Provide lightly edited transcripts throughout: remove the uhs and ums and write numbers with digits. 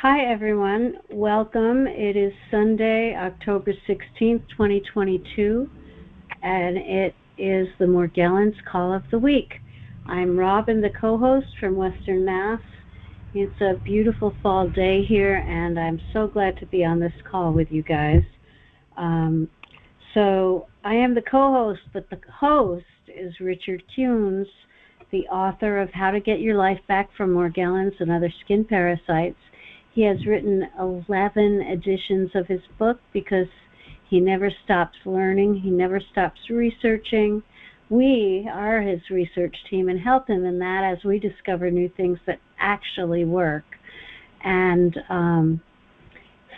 Hi, everyone. Welcome. It is Sunday, October 16th, 2022, and it is the Morgellons Call of the Week. I'm Robin, the co-host from Western Mass. It's a beautiful fall day here, and I'm so glad to be on this call with you guys. So I am the co-host, but the host is Richard Kuhns, the author of How to Get Your Life Back from Morgellons and Other Skin Parasites. He has written 11 editions of his book because he never stops learning. He never stops researching. We are his research team and help him in that as we discover new things that actually work. And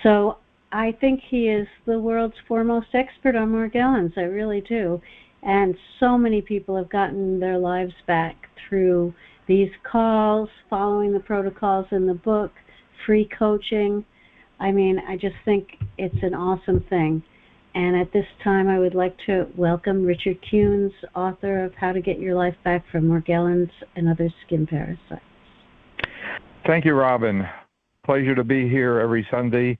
so I think he is the world's foremost expert on Morgellons. I really do. And so many people have gotten their lives back through these calls, following the protocols in the book, free coaching. I mean, I just think it's an awesome thing. And at this time, I would like to welcome Richard Kuhns, author of How to Get Your Life Back from Morgellons and Other Skin Parasites. Thank you, Robin. Pleasure to be here every Sunday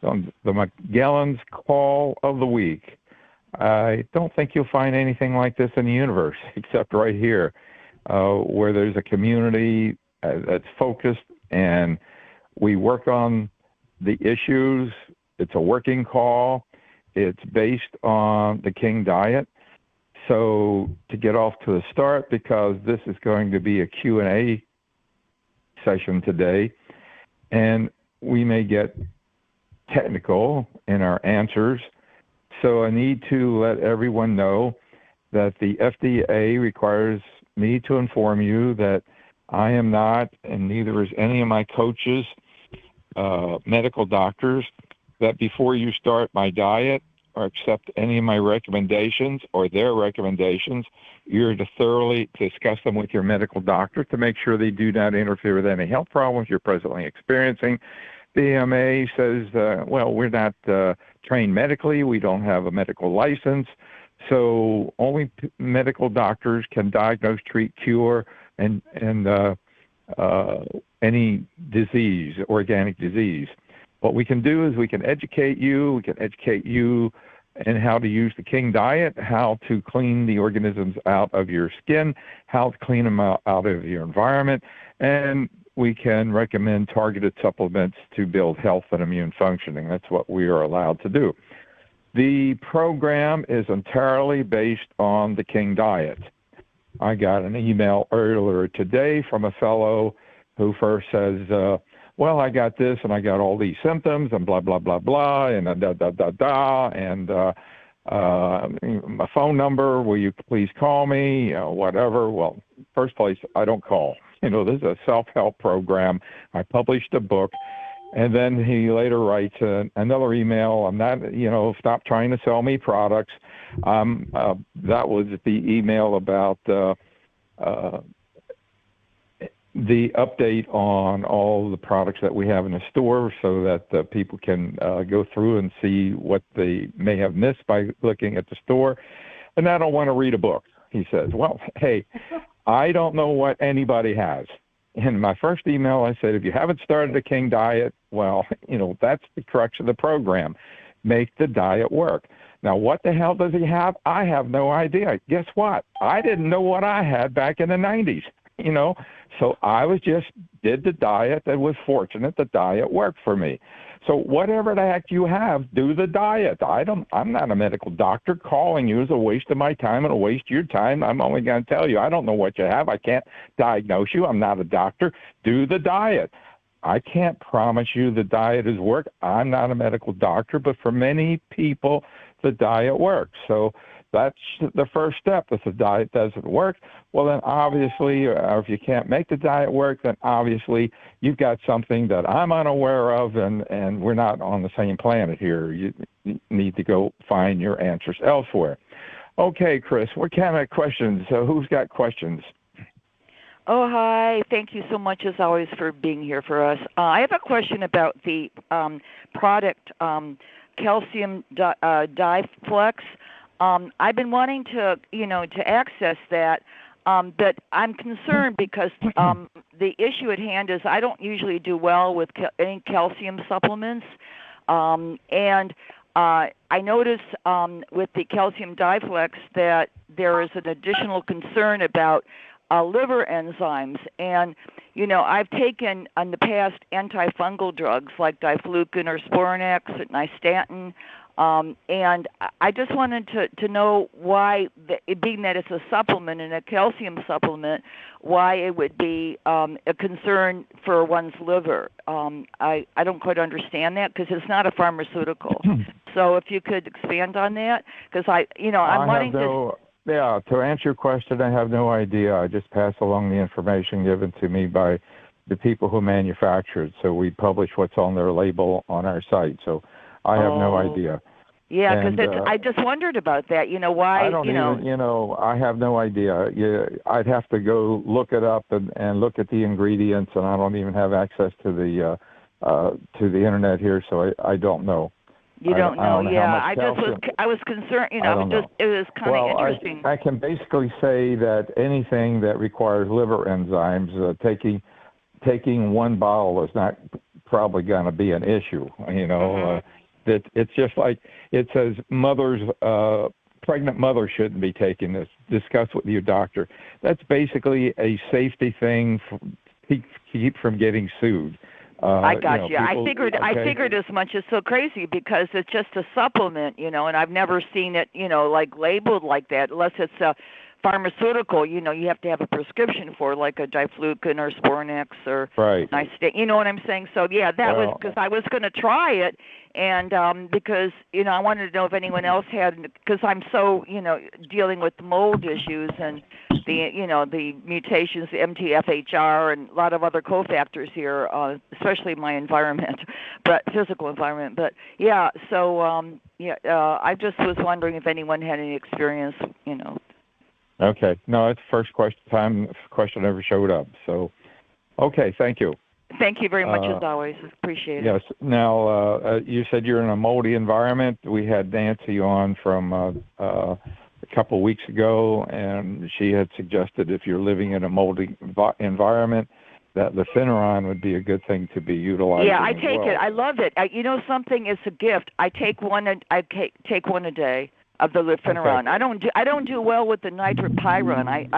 on the Morgellons Call of the Week. I don't think you'll find anything like this in the universe except right here, where there's a community that's focused and we work on the issues. It's a working call. It's based on the King diet. So to get off to the start, because this is going to be a Q&A session today, and we may get technical in our answers. So I need to let everyone know that the FDA requires me to inform you that I am not, and neither is any of my coaches, medical doctors, that before you start my diet or accept any of my recommendations or their recommendations, you're to thoroughly discuss them with your medical doctor to make sure they do not interfere with any health problems you're presently experiencing. The AMA says, well, we're not trained medically. We don't have a medical license. So only medical doctors can diagnose, treat, cure, and any disease, organic disease. What we can do is we can educate you. We can educate you in how to use the King diet, how to clean the organisms out of your skin, how to clean them out of your environment, and we can recommend targeted supplements to build health and immune functioning. That's what we are allowed to do. The program is entirely based on the King diet. I got an email earlier today from a fellow who first says, well, I got this and I got all these symptoms and blah, blah, blah, blah, and and my phone number, will you please call me, whatever. Well, first place, I don't call. This is a self-help program. I published a book. And then he later writes another email. I'm not, stop trying to sell me products. That was the email about the update on all the products that we have in the store so that people can go through and see what they may have missed by looking at the store. And I don't want to read a book, he says. Well, hey, I don't know what anybody has. In my first email, I said, if you haven't started the King diet, well, that's the crux of the program. Make the diet work. Now, what the hell does he have? I have no idea. Guess what? I didn't know what I had back in the 90s, So I did the diet and was fortunate the diet worked for me. So whatever the heck you have, do the diet. I'm not a medical doctor. Calling you is a waste of my time and a waste of your time. I'm only going to tell you, I don't know what you have. I can't diagnose you. I'm not a doctor. Do the diet. I can't promise you the diet is work. I'm not a medical doctor, but for many people, the diet works. So that's the first step. If the diet doesn't work, well, then obviously, or if you can't make the diet work, then obviously you've got something that I'm unaware of, and we're not on the same planet here. You need to go find your answers elsewhere. Okay, Chris, what kind of questions? Who's got questions? Oh, hi. Thank you so much, as always, for being here for us. I have a question about the product, calcium Dyclex. I've been wanting to access that. But I'm concerned because the issue at hand is I don't usually do well with any calcium supplements. And I notice with the calcium Dyclex that there is an additional concern about liver enzymes. And, I've taken in the past antifungal drugs like diflucan or Sporanax or nystatin. And I just wanted to know why, being that it's a supplement and a calcium supplement, why it would be a concern for one's liver. I don't quite understand that because it's not a pharmaceutical. So if you could expand on that, because I'm wanting to. Yeah, to answer your question, I have no idea. I just pass along the information given to me by the people who manufacture it. So we publish what's on their label on our site. So I have no idea. Yeah, because I just wondered about that. Why? I don't even. I have no idea. I'd have to go look it up and look at the ingredients, and I don't even have access to the internet here, so I don't know. You don't know? Yeah, I was concerned. It was kind of interesting. I can basically say that anything that requires liver enzymes, taking one bottle is not probably going to be an issue. It's just like it says pregnant mothers shouldn't be taking this. Discuss with your doctor. That's basically a safety thing to keep from getting sued. I got you. I figured as much. It's so crazy because it's just a supplement, and I've never seen it, like labeled like that unless it's a pharmaceutical. You have to have a prescription for, like a diflucan or Sporanax or nystatin. You know what I'm saying? So yeah, was because I was going to try it, and because I wanted to know if anyone else had, because I'm so dealing with mold issues and the mutations, the MTFHR, and a lot of other cofactors here, especially my environment, but physical environment. But yeah, so I just was wondering if anyone had any experience, Okay. No, that's the first question ever showed up. So, okay, thank you. Thank you very much, as always. Appreciate it. Yes. Now, you said you're in a moldy environment. We had Nancy on from a couple of weeks ago, and she had suggested if you're living in a moldy environment, that the Fineron would be a good thing to be utilizing. Yeah, I take it. I love it. Something is a gift. I take one. I take one a day of the Fineron. Okay. I don't do well with the nitropyron.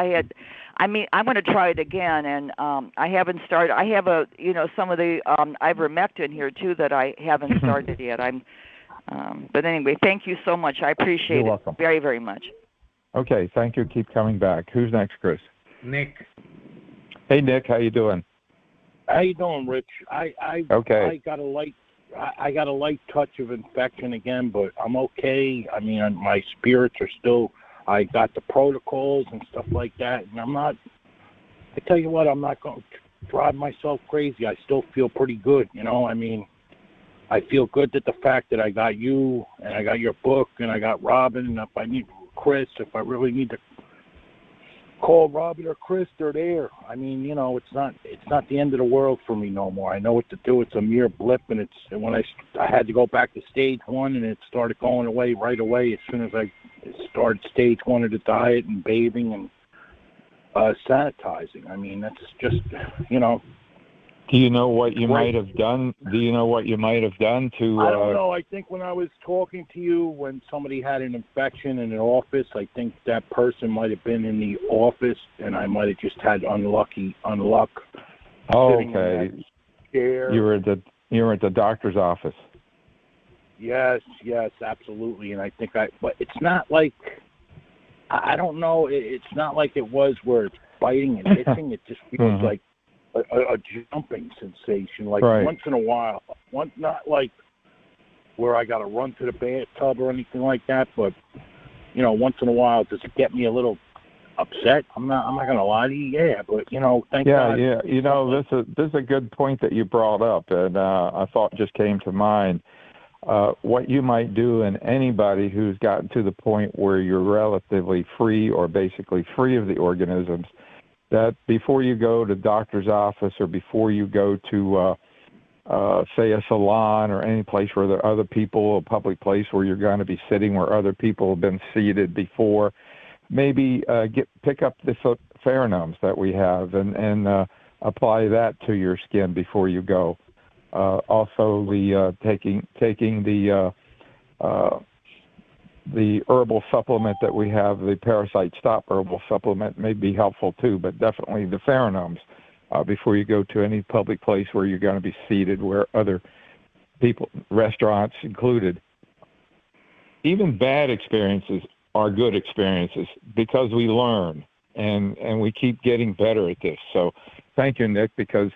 I'm going to try it again, and I haven't started. I have some of the Ivermectin here too that I haven't started yet. But anyway, thank you so much. I appreciate You're welcome. Very, very much. Okay, thank you. Keep coming back. Who's next, Chris? Nick. Hey, Nick. How you doing? How you doing, Rich? I got a light touch of infection again, but I'm okay. I mean, my spirits are still. I got the protocols and stuff like that, and I tell you what, I'm not going to drive myself crazy. I still feel pretty good, I mean, I feel good that the fact that I got you, and I got your book, and I got Robin, and if I need Chris, if I really need to call Robin or Chris, they're there. I mean, it's not the end of the world for me no more. I know what to do. It's a mere blip, and when I had to go back to stage 1, and it started going away right away as soon as I started stage 1 of the diet and bathing and sanitizing. I mean, that's just, Do you know what you might have done? Do you know what you might have done to? I don't know. I think when I was talking to you, when somebody had an infection in an office, I think that person might have been in the office, and I might have just had unluck. Oh, okay. You were at the doctor's office. Yes, absolutely. And I think but it's not like, I don't know. It's not like it was where it's biting and itching. It just feels like a jumping sensation, like once in a while. Not like where I got to run to the bathtub or anything like that, but once in a while, does it get me a little upset? I'm not going to lie to you. Yeah, but thank God. Yeah. This is a good point that you brought up, and I thought just came to mind. What you might do, and anybody who's gotten to the point where you're relatively free or basically free of the organisms, that before you go to doctor's office or before you go to, say, a salon or any place where there are other people, a public place where you're going to be sitting where other people have been seated before, maybe pick up the pheromones that we have, and apply that to your skin before you go. Also, the taking the herbal supplement that we have, the Parasite Stop herbal supplement, may be helpful too, but definitely the pheromones before you go to any public place where you're going to be seated, where other people, restaurants included. Even bad experiences are good experiences because we learn and we keep getting better at this. So thank you, Nick, because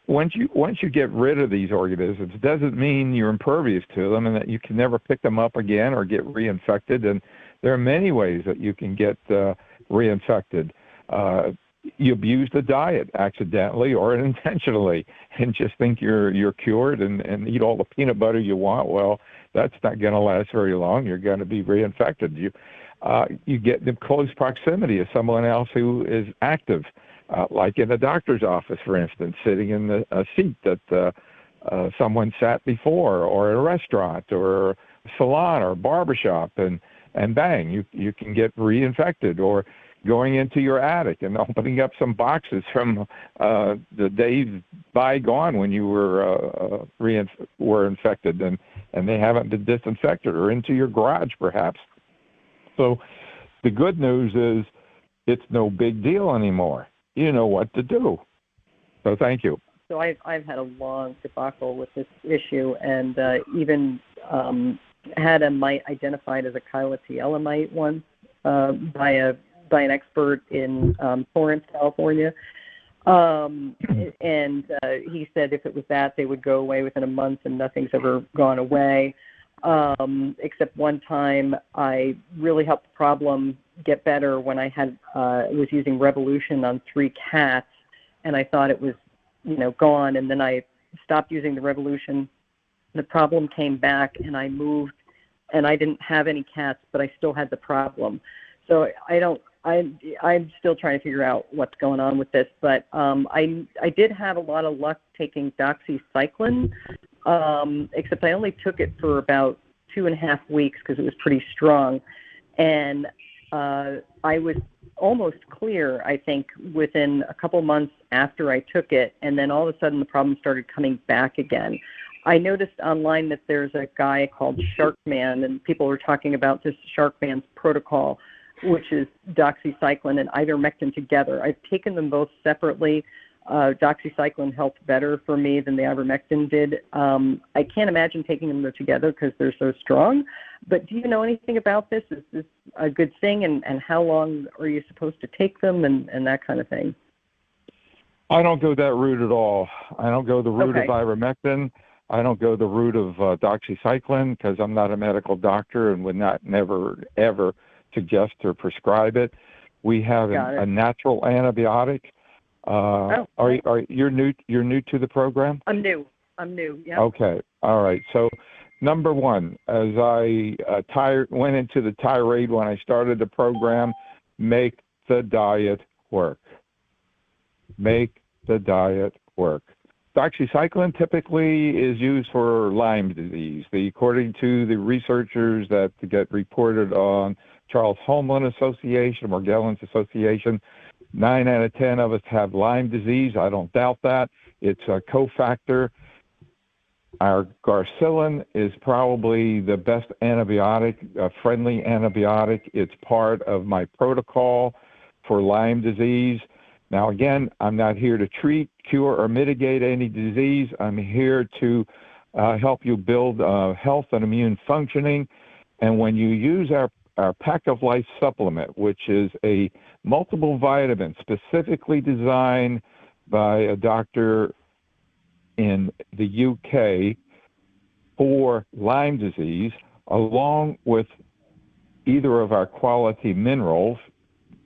once you get rid of these organisms, it doesn't mean you're impervious to them and that you can never pick them up again or get reinfected. And there are many ways that you can get reinfected. You abuse the diet accidentally or intentionally and just think you're cured and eat all the peanut butter you want. Well, that's not going to last very long. You're going to be reinfected. You get in close proximity of someone else who is active, like in a doctor's office, for instance, sitting in a seat that someone sat before, or in a restaurant or a salon or barbershop, and bang, you can get reinfected. Or going into your attic and opening up some boxes from the days bygone when you were infected and they haven't been disinfected, or into your garage perhaps. So the good news is it's no big deal anymore. You know what to do. So thank you. So I've had a long debacle with this issue, and even had a mite identified as a Chilaciella mite once by an expert in Torrance, California. And he said if it was that, they would go away within a month, and nothing's ever gone away. Except one time I really helped the problem get better when I was using Revolution on 3 cats, and I thought it was, gone. And then I stopped using the Revolution. The problem came back, and I moved, and I didn't have any cats, but I still had the problem. So I'm still trying to figure out what's going on with this, but I did have a lot of luck taking doxycycline, except I only took it for about 2.5 weeks because it was pretty strong, and I was almost clear, I think, within a couple months after I took it, and then all of a sudden the problem started coming back again. I noticed online that there's a guy called Sharkman, and people were talking about this Sharkman's protocol, which is doxycycline and ivermectin together. I've taken them both separately. Doxycycline helped better for me than the ivermectin did. I can't imagine taking them together because they're so strong. But do you know anything about this? Is this a good thing? And how long are you supposed to take them and that kind of thing? I don't go that route at all. I don't go the route of ivermectin. I don't go the route of doxycycline because I'm not a medical doctor and would never, ever suggest or prescribe it. We have a natural antibiotic. You're new to the program? I'm new. Yeah. Okay. All right. So number one, as I went into the tirade when I started the program, make the diet work. Make the diet work. Doxycycline typically is used for Lyme disease. According to the researchers that get reported on Charles Homeland Association, Morgellons Association, 9 out of 10 of us have Lyme disease. I don't doubt that. It's a cofactor. Our Garcillin is probably the best antibiotic, a friendly antibiotic. It's part of my protocol for Lyme disease. Now, again, I'm not here to treat, cure, or mitigate any disease. I'm here to help you build health and immune functioning. And when you use our Pack of Life supplement, which is a multiple vitamin specifically designed by a doctor in the UK for Lyme disease, along with either of our quality minerals.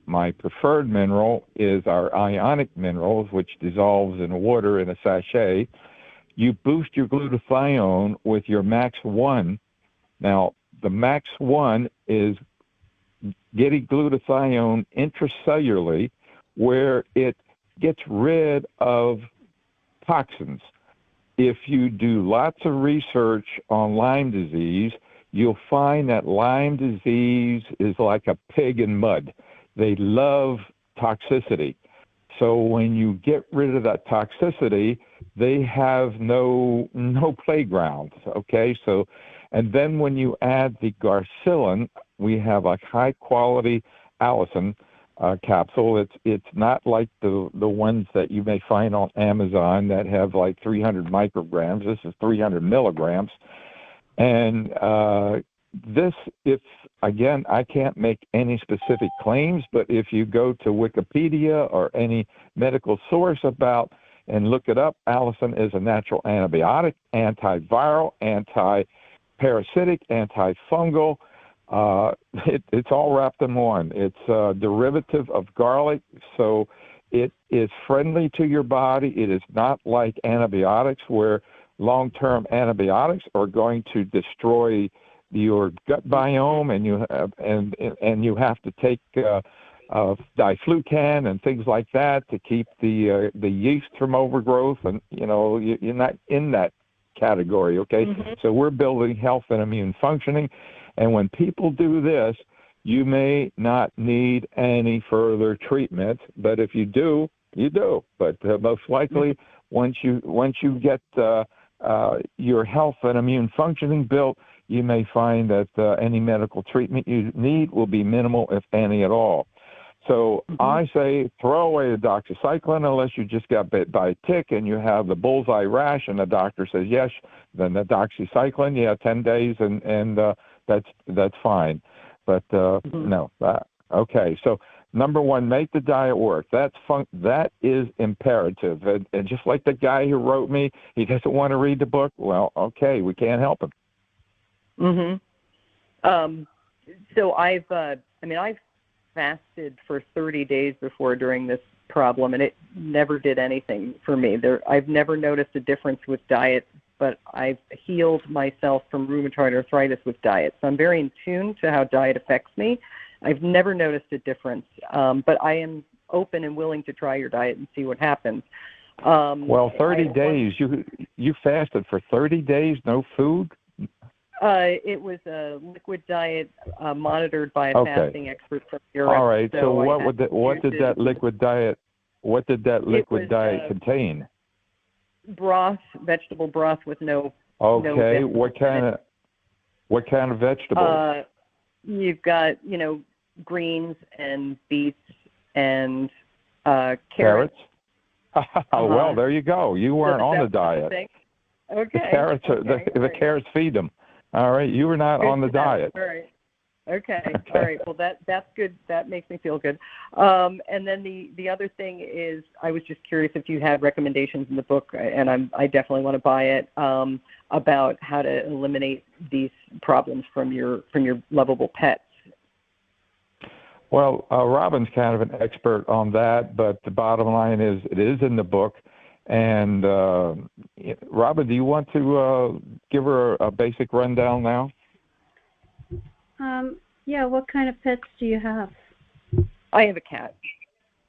My preferred mineral is our ionic minerals, which dissolves in water in a sachet. You boost your glutathione with your Max 1. Now, the Max 1 is getting glutathione intracellularly where it gets rid of toxins. If you do lots of research on Lyme disease, you'll find that Lyme disease is like a pig in mud. They love toxicity. So when you get rid of that toxicity, they have no playground, okay? So, and then when you add the garcillin, we have a high-quality allicin capsule. It's not like the ones that you may find on Amazon that have like 300 micrograms. This is 300 milligrams. And this, if, again, I can't make any specific claims, but if you go to Wikipedia or any medical source about and look it up, allicin is a natural antibiotic, antiviral, anti-parasitic, antifungal. It's all wrapped in one. It's a derivative of garlic, so it is friendly to your body. It is not like antibiotics, where long-term antibiotics are going to destroy your gut biome, and you have to take diflucan and things like that to keep the yeast from overgrowth, and you're not in that category, okay? Mm-hmm. So we're building health and immune functioning, and when people do this, you may not need any further treatment, but if you do, you do. But most likely, once you get your health and immune functioning built, you may find that any medical treatment you need will be minimal, if any at all. So I say throw away the doxycycline unless you just got bit by a tick and you have the bullseye rash and the doctor says yes, then the doxycycline, 10 days and that's fine. But no. Okay, so number one, make the diet work. That is imperative. And just like the guy who wrote me, he doesn't want to read the book. Well, okay, we can't help him. So I've fasted for 30 days before during this problem, and it never did anything for me. I've never noticed a difference with diet, but I've healed myself from rheumatoid arthritis with diet. So I'm very in tune to how diet affects me. I've never noticed a difference, but I am open and willing to try your diet and see what happons. 30 days. You fasted for 30 days, no food? It was a liquid diet monitored by a fasting expert from Europe. All right. So what did that liquid diet contain? Broth, vegetable broth with no. Okay. No what kind of vegetables? You've got greens and beets and carrots. Well, there you go. You weren't on the diet. Okay. The carrots feed them. All right, you were not on the diet. All right. Okay. All right. Well, that's good. That makes me feel good. And then the other thing is, I was just curious if you had recommendations in the book, and I definitely want to buy it, about how to eliminate these problems from your lovable pets. Well, Robin's kind of an expert on that, but the bottom line is it is in the book. And Robin, do you want to give her a basic rundown now? Yeah, what kind of pets do you have? I have a cat.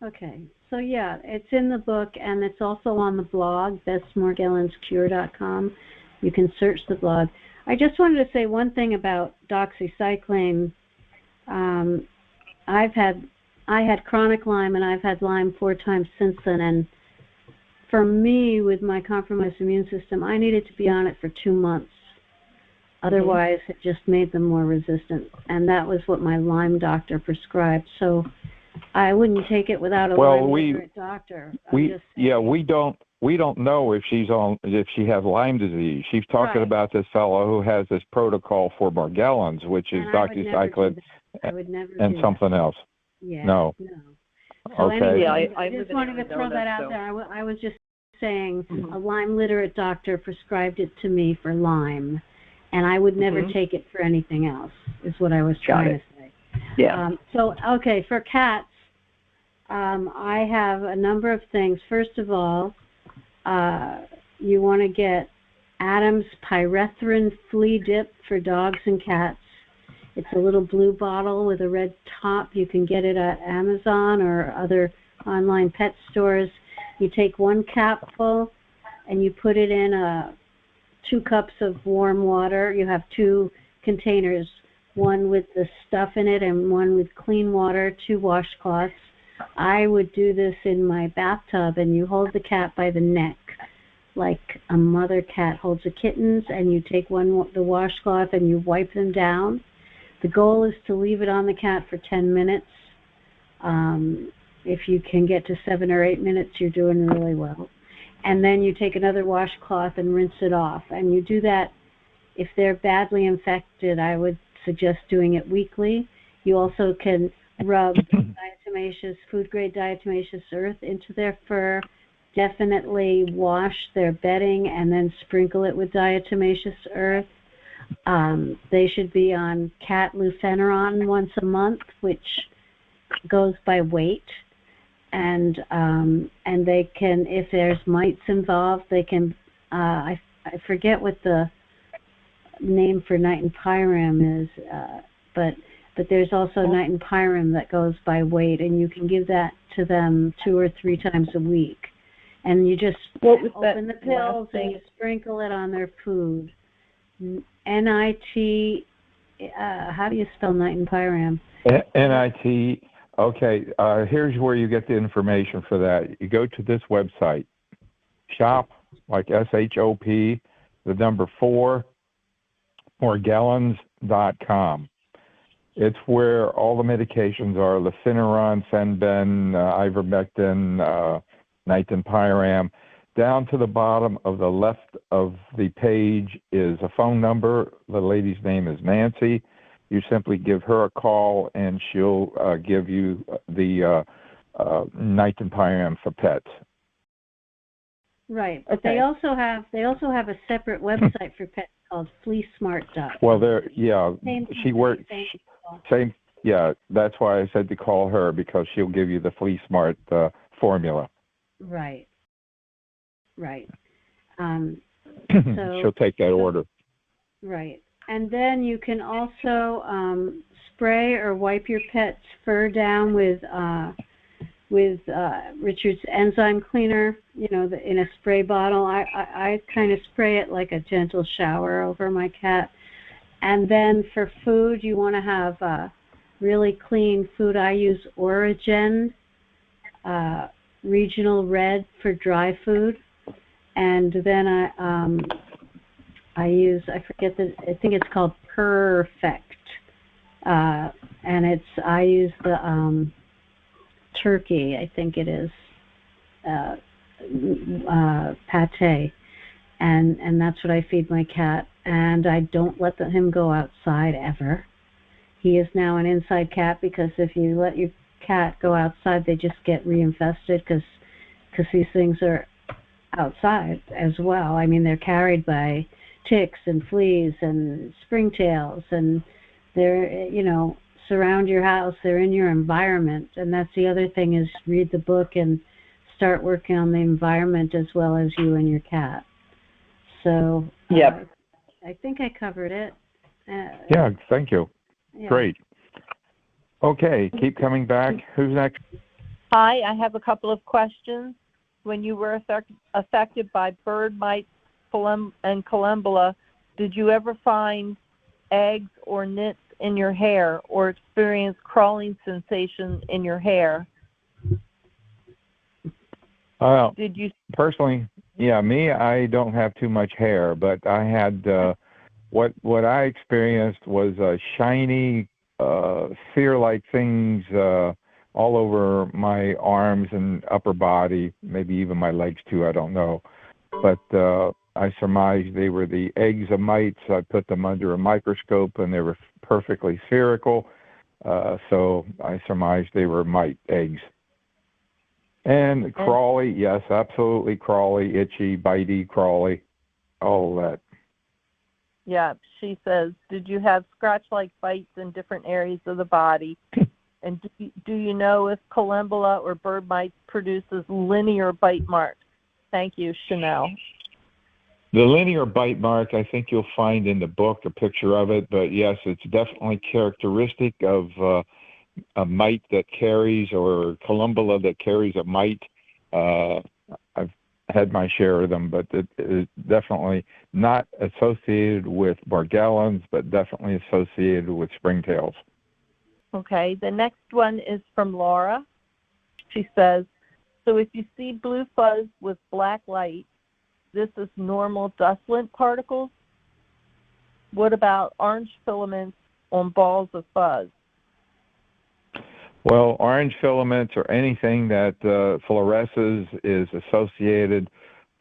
Okay, so yeah, it's in the book, and it's also on the blog, bestmorgellonscure.com. You can search the blog. I just wanted to say one thing about doxycycline. I had chronic Lyme, and I've had Lyme 4 times since then, and for me, with my compromised immune system, I needed to be on it for 2 months. Otherwise, it just made them more resistant, and that was what my Lyme doctor prescribed. So I wouldn't take it without a Lyme doctor. We don't know if she has Lyme disease. She's talking about this fellow who has this protocol for Morgellons, which is doxycycline and something else. Yeah. No. So okay. Anyway, I just wanted to throw that out there. I was just saying a Lyme literate doctor prescribed it to me for Lyme, and I would never take it for anything else, is what I was trying to say. Yeah. Okay, for cats, I have a number of things. First of all, you want to get Adam's Pyrethrin Flea Dip for dogs and cats. It's a little blue bottle with a red top. You can get it at Amazon or other online pet stores. You take 1 capful and you put it in 2 cups of warm water. You have 2 containers, one with the stuff in it and one with clean water, 2 washcloths. I would do this in my bathtub, and you hold the cat by the neck like a mother cat holds a kittens, and you take the washcloth and you wipe them down. The goal is to leave it on the cat for 10 minutes. If you can get to 7 or 8 minutes, you're doing really well. And then you take another washcloth and rinse it off. And you do that if they're badly infected. I would suggest doing it weekly. You also can rub diatomaceous, food-grade diatomaceous earth into their fur. Definitely wash their bedding and then sprinkle it with diatomaceous earth. They should be on cat lufeneron once a month, which goes by weight. And they can, if there's mites involved, they can, I forget what the name for night and pyram is, but there's also night and pyram that goes by weight, and you can give that to them 2 or 3 times a week. And you just open the pills and you sprinkle it on their food. NIT, how do you spell night and pyram? NIT. Okay, here's where you get the information for that. You go to this website, shop, like SHOP, the number 4, Morgellons.com. It's where all the medications are, lufeneron, Fenben, Ivermectin, Nitinpyram. Down to the bottom of the left of the page is a phone number. The lady's name is Nancy. You simply give her a call, and she'll give you the Nitinpyram for pets. Right, but they also have a separate website for pets called FleaSmart.com. Well, she works same. Yeah, that's why I said to call her, because she'll give you the FleaSmart formula. Right. So she'll take that order. Right. And then you can also spray or wipe your pet's fur down with Richard's enzyme cleaner, in a spray bottle. I kind of spray it like a gentle shower over my cat. And then for food, you want to have really clean food. I use Origen Regional Red for dry food. And then I use, I think it's called Perfect. And I use the turkey, I think it is, pate. And that's what I feed my cat. And I don't let him go outside ever. He is now an inside cat, because if you let your cat go outside, they just get reinfested, because these things are outside as well. I mean, they're carried by ticks and fleas and springtails, and they're, surround your house. They're in your environment. And that's the other thing, is read the book and start working on the environment as well as you and your cat. So I think I covered it. Yeah, thank you. Yeah. Great. Okay, keep coming back. Who's next? Hi, I have a couple of questions. When you were affected by bird mites and calumbula, did you ever find eggs or nits in your hair, or experience crawling sensation in your hair? Did you personally? Yeah, me, I don't have too much hair, but I had what I experienced was shiny, sphere-like things all over my arms and upper body, maybe even my legs too. I don't know, but I surmised they were the eggs of mites. I put them under a microscope, and they were perfectly spherical. So I surmised they were mite eggs. And crawly, yes, absolutely crawly, itchy, bitey, crawly, all of that. Yeah, she says, did you have scratch-like bites in different areas of the body? And do you know if calumbula or bird mites produces linear bite marks? Thank you, Chanel. The linear bite mark, I think you'll find in the book a picture of it, but yes, it's definitely characteristic of a mite that carries, or calumbula that carries a mite. I've had my share of them, but it is definitely not associated with Morgellons, but definitely associated with springtails. Okay, the next one is from Laura. She says, so if you see blue fuzz with black light, this is normal dust lint particles. What about orange filaments on balls of fuzz? Well, orange filaments or anything that fluoresces is associated,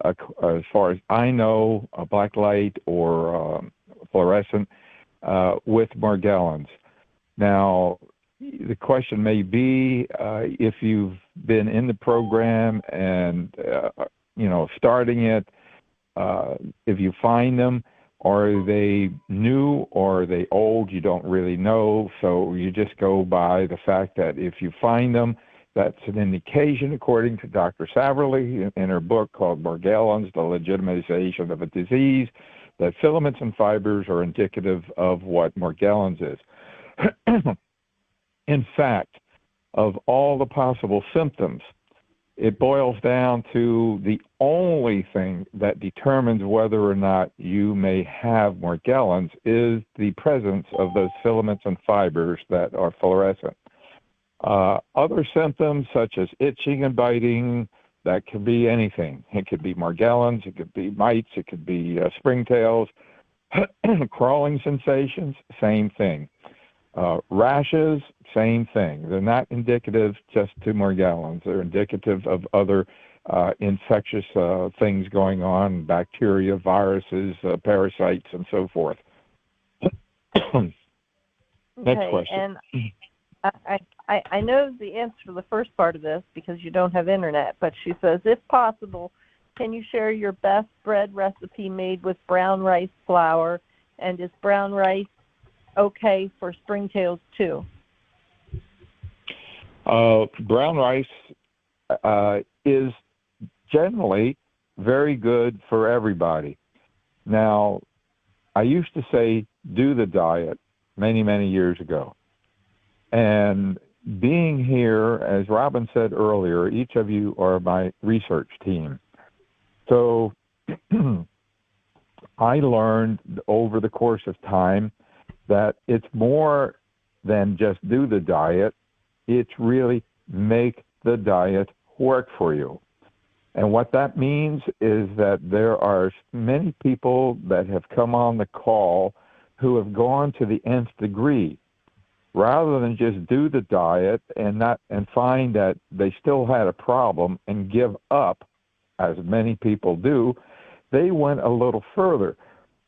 as far as I know, a black light or fluorescent with Morgellons. Now, the question may be if you've been in the program and, starting it, if you find them, are they new or are they old? You don't really know, so you just go by the fact that if you find them, that's an indication, according to Dr. Saverly in her book called Morgellons, The Legitimization of a Disease, that filaments and fibers are indicative of what Morgellons is. In fact, of all the possible symptoms, it boils down to the only thing that determines whether or not you may have Morgellons is the presence of those filaments and fibers that are fluorescent. Other symptoms such as itching and biting, that could be anything. It could be Morgellons, it could be mites, it could be springtails, crawling sensations, same thing. Rashes, same thing. They're not indicative just to Morgellons. They're indicative of other infectious things going on, bacteria, viruses, parasites, and so forth. Next question. And I know the answer to the first part of this because you don't have internet, but she says, if possible, can you share your best bread recipe made with brown rice flour? And is brown rice okay for springtails too? Brown rice is generally very good for everybody. Now, I used to say do the diet many, many years ago. And being here, as Robin said earlier, each of you are my research team. So I learned over the course of time that it's more than just do the diet. It's really make the diet work for you. And what that means is that there are many people that have come on the call who have gone to the nth degree. Rather than just do the diet and find that they still had a problem and give up, as many people do, they went a little further.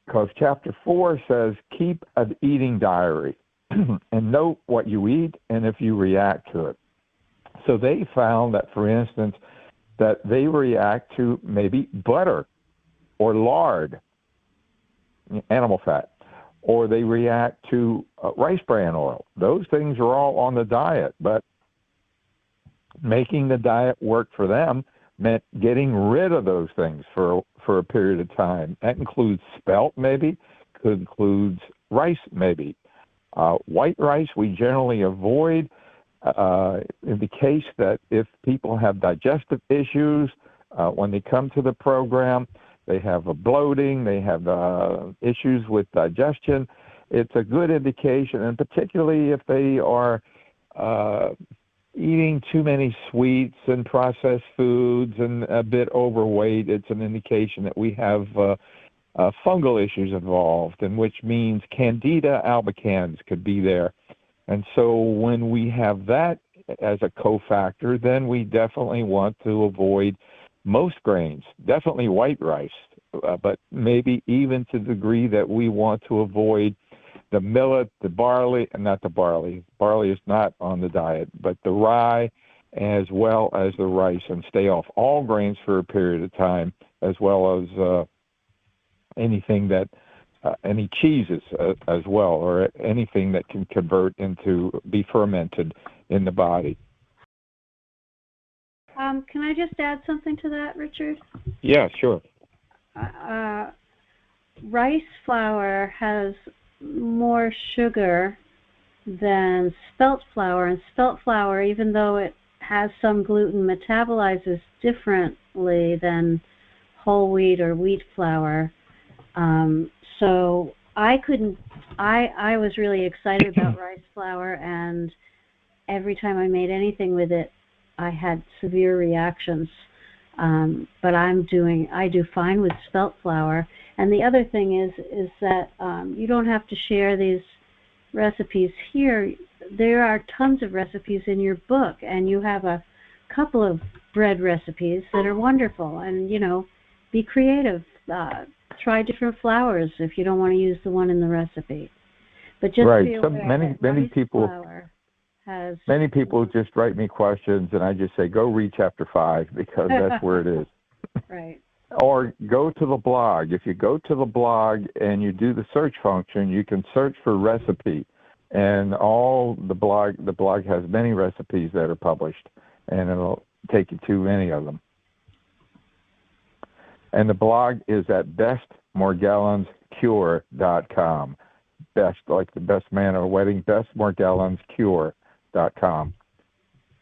Because Chapter 4 says, keep an eating diary and note what you eat and if you react to it. So they found that, for instance, that they react to maybe butter or lard, animal fat, or they react to rice bran oil. Those things are all on the diet, but making the diet work for them meant getting rid of those things for a period of time. That includes spelt, maybe, includes rice, maybe. White rice we generally avoid in the case that if people have digestive issues, when they come to the program, they have a bloating, they have issues with digestion, it's a good indication, and particularly if they are eating too many sweets and processed foods and a bit overweight, it's an indication that we have fungal issues involved, and which means Candida albicans could be there. And so when we have that as a cofactor, then we definitely want to avoid most grains, definitely white rice, but maybe even to the degree that we want to avoid the millet, the barley, and not the barley. Barley is not on the diet, but the rye as well as the rice, and stay off all grains for a period of time, as well as anything that, any cheeses as well, or anything that can convert into, be fermented in the body. Can I just add something to that, Richard? Yeah, sure. Rice flour has more sugar than spelt flour, and spelt flour, even though it has some gluten, metabolizes differently than whole wheat or wheat flour. So I was really excited about rice flour, and every time I made anything with it, I had severe reactions. But I do fine with spelt flour. And the other thing is that you don't have to share these recipes here. There are tons of recipes in your book, and you have a couple of bread recipes that are wonderful. And, be creative. Try different flours if you don't want to use the one in the recipe. But just right. be aware Many people just write me questions, and I just say, go read chapter 5, because that's where it is. Right. Or go to the blog. If you go to the blog and you do the search function, you can search for recipe, and the blog has many recipes that are published, and it'll take you to any of them. And the blog is at bestmorgellonscure.com. Best, like the best man at a wedding, bestmorgellonscure.com.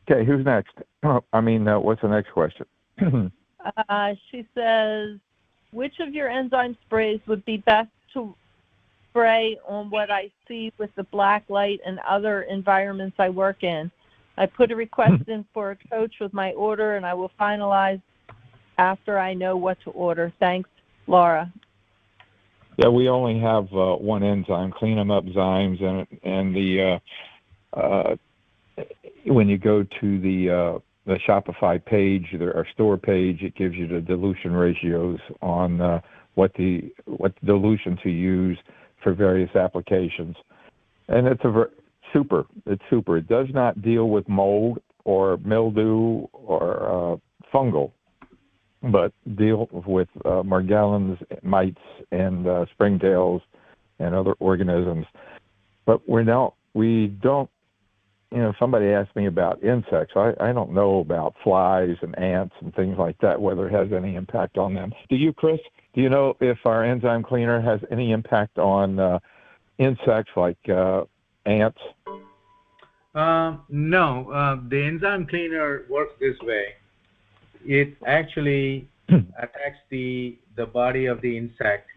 Okay, who's next? What's the next question? She says, which of your enzyme sprays would be best to spray on what I see with the black light and other environments I work in? I put a request in for a coach with my order, and I will finalize after I know what to order. Thanks, Laura. Yeah, we only have one enzyme, Clean 'em Up Zymes, and the when you go to the Shopify page, our store page, it gives you the dilution ratios on what dilution to use for various applications, and it's super. It's super. It does not deal with mold or mildew or fungal, but deal with Morgellons, mites, and springtails and other organisms. But we don't. Somebody asked me about insects. I don't know about flies and ants and things like that, whether it has any impact on them. Do you, Chris? Do you know if our enzyme cleaner has any impact on insects like ants? No. The enzyme cleaner works this way. It actually attacks the body of the insect,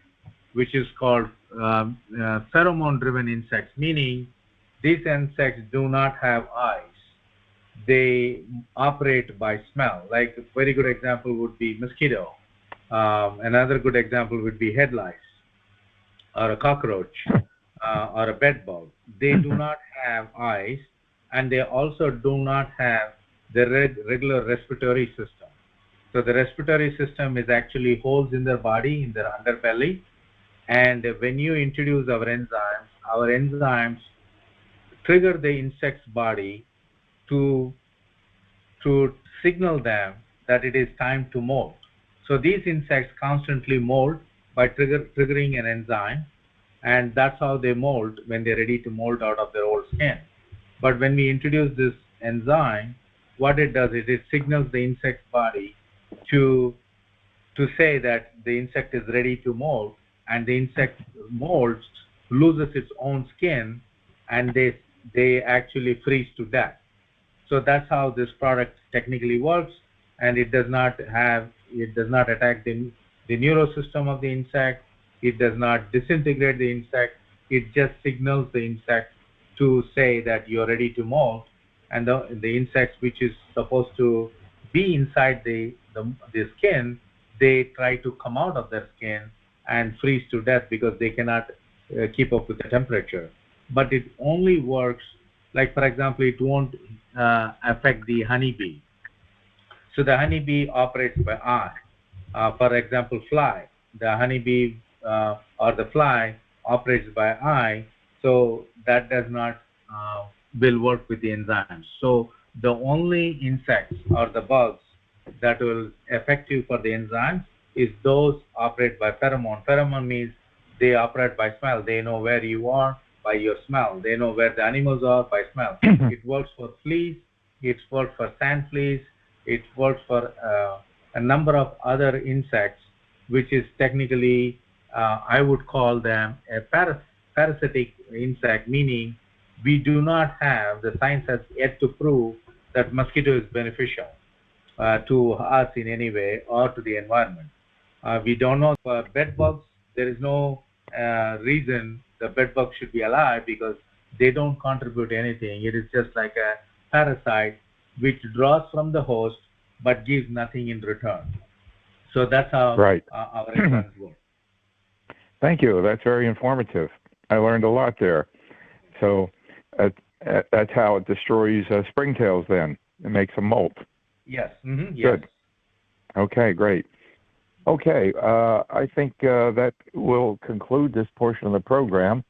which is called pheromone-driven insects, meaning these insects do not have eyes. They operate by smell. Like a very good example would be mosquito. Another good example would be head lice, or a cockroach, or a bed bug. They do not have eyes, and they also do not have the regular respiratory system. So the respiratory system is actually holes in their body, in their underbelly. And when you introduce our enzymes trigger the insect's body to signal them that it is time to molt. So these insects constantly molt by triggering an enzyme, and that's how they molt when they're ready to molt out of their old skin. But when we introduce this enzyme, what it does is it signals the insect's body to say that the insect is ready to molt, and the insect molts, loses its own skin, and they actually freeze to death. So that's how this product technically works, and it does not attack the neurosystem of the insect. It does not disintegrate the insect. It just signals the insect to say that you're ready to molt, and the insects which is supposed to be inside the skin, they try to come out of their skin and freeze to death because they cannot keep up with the temperature. But it only works, like for example, it won't affect the honeybee. So the honeybee operates by eye. For example, fly. The honeybee or the fly operates by eye, so that does not will work with the enzymes. So the only insects or the bugs that will affect you for the enzymes is those operate by pheromone. Pheromone means they operate by smell. They know where you are by your smell. They know where the animals are by smell. It works for fleas. It works for sand fleas. It works for a number of other insects, which is technically, I would call them a parasitic insect, meaning we do not have, the science has yet to prove that mosquito is beneficial to us in any way or to the environment. We don't know. For bed bugs, there is no reason the bed bug should be alive because they don't contribute anything. It is just like a parasite which draws from the host but gives nothing in return. So that's how right. Our enzymes work. Thank you. That's very informative. I learned a lot there. So that's how it destroys springtails then. It makes them molt. Yes. Mm-hmm. Yes. Good. Okay, great. Okay, I think that will conclude this portion of the program.